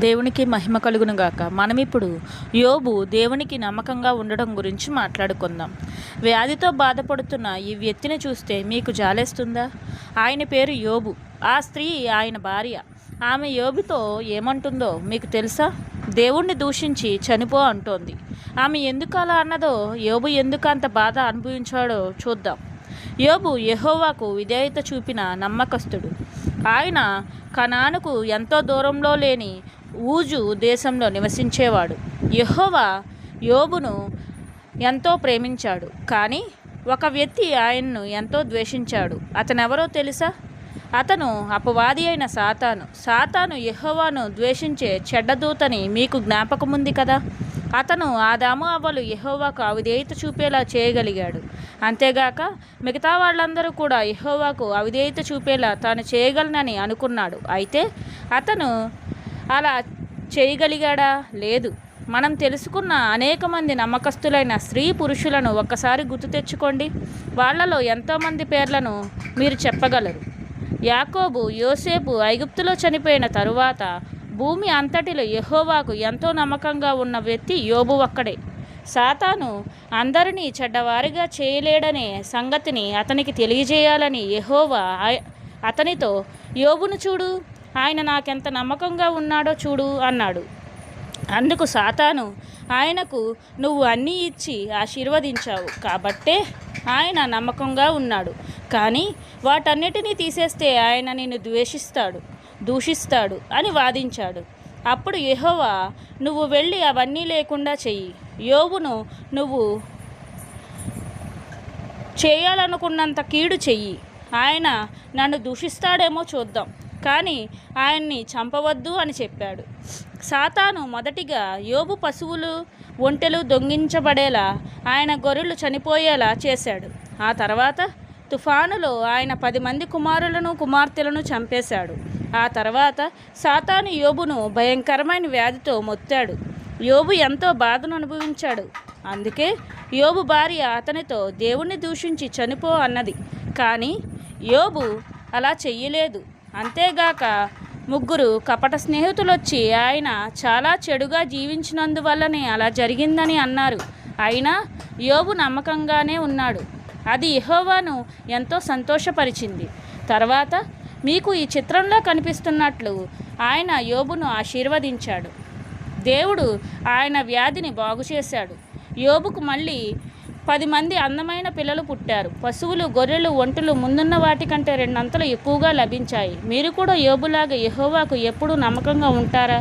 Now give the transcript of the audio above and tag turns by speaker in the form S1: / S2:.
S1: దేవునికి మహిమ కలుగును గాక. మనం ఇప్పుడు యోబు దేవునికి నమ్మకంగా ఉండడం గురించి మాట్లాడుకుందాం. వ్యాధితో బాధపడుతున్న ఈ వ్యక్తిని చూస్తే మీకు జాలేస్తుందా? ఆయన పేరు యోబు. ఆ స్త్రీ ఆయన భార్య. ఆమె యోబుతో ఏమంటుందో మీకు తెలుసా? దేవుణ్ణి దూషించి చనిపో అంటోంది. ఆమె ఎందుకు అలా అన్నదో, యోబు ఎందుకు అంత బాధ అనుభవించాడో చూద్దాం. యోబు యెహోవాకు విధేయత చూపిన నమ్మకస్తుడు. ఆయన కనానుకు ఎంతో దూరంలో లేని ఊజు దేశంలో నివసించేవాడు. యెహోవా యోబును ఎంతో ప్రేమించాడు. కానీ ఒక వ్యక్తి ఆయన్ను ఎంతో ద్వేషించాడు. అతనెవరో తెలుసా? అతను అపవాది అయిన సాతాను యెహోవాను ద్వేషించే చెడ్డదూతని మీకు జ్ఞాపకముంది కదా. అతను ఆదాము అవ్వలు యెహోవాకు అవిధేయత చూపేలా చేయగలిగాడు. అంతేగాక మిగతా వాళ్ళందరూ కూడా యెహోవాకు అవిధేయత చూపేలా తాను చేయగలనని అనుకున్నాడు. అయితే అతను అలా చేయగలిగాడా? లేదు. మనం తెలుసుకున్న అనేక మంది నమ్మకస్తులైన స్త్రీ పురుషులను ఒక్కసారి గుర్తు తెచ్చుకోండి. వాళ్ళలో ఎంతోమంది పేర్లను మీరు చెప్పగలరు. యాకోబు, యోసేపు ఐగుప్తులో చనిపోయిన తరువాత భూమి అంతటిలో యెహోవాకు ఎంతో నమ్మకంగా ఉన్న వ్యక్తి యోబు ఒక్కడే. సాతాను అందరినీ చెడ్డవారిగా చేయలేడనే సంగతిని అతనికి తెలియజేయాలని యెహోవా అతనితో, యోబును చూడు, ఆయన నాకెంత నమ్మకంగా ఉన్నాడో చూడు అన్నాడు. అందుకు సాతాను, ఆయనకు నువ్వు అన్నీ ఇచ్చి ఆశీర్వదించావు కాబట్టే ఆయన నమ్మకంగా ఉన్నాడు. కానీ వాటన్నిటినీ తీసేస్తే ఆయన నిన్ను దూషిస్తాడు అని వాదించాడు. అప్పుడు యెహోవా, నువ్వు వెళ్ళి అవన్నీ లేకుండా చెయ్యి. యోబును నువ్వు చేయాలనుకున్నంత కీడు చెయ్యి. ఆయన నన్ను దూషిస్తాడేమో చూద్దాం, కానీ ఆయన్ని చంపవద్దు అని చెప్పాడు. సాతాను మొదటిగా యోబు పశువులు, ఒంటెలు దొంగించబడేలా, ఆయన గొర్రెలు చనిపోయేలా చేశాడు. ఆ తర్వాత తుఫానులో ఆయన 10 మంది కుమారులను కుమార్తెలను చంపేశాడు. ఆ తర్వాత సాతాను యోబును భయంకరమైన వ్యాధితో మొత్తాడు. యోబు ఎంతో బాధను అనుభవించాడు. అందుకే యోబు భార్య అతనితో దేవుణ్ణి దూషించి చనిపో అన్నది. కానీ యోబు అలా చెయ్యలేదు. అంతేగాక 3 కపట స్నేహితులొచ్చి ఆయన చాలా చెడుగా జీవించినందువల్లనే అలా జరిగిందని అన్నారు. అయినా యోబు నమ్మకంగానే ఉన్నాడు. అది యెహోవాను ఎంతో సంతోషపరిచింది. తర్వాత మీకు ఈ చిత్రంలో కనిపిస్తున్నట్లు ఆయన యోబును ఆశీర్వదించాడు. దేవుడు ఆయన వ్యాధిని బాగు చేశాడు. యోబుకు మళ్ళీ 10 మంది అందమైన పిల్లలు పుట్టారు. పశువులు, గొర్రెలు, ఒంటెలు ముందున్న వాటికంటే 2 అంతలు ఎక్కువగా లభించాయి. మీరు కూడా యోబులాగా యెహోవాకు ఎప్పుడూ నమ్మకంగా ఉంటారా?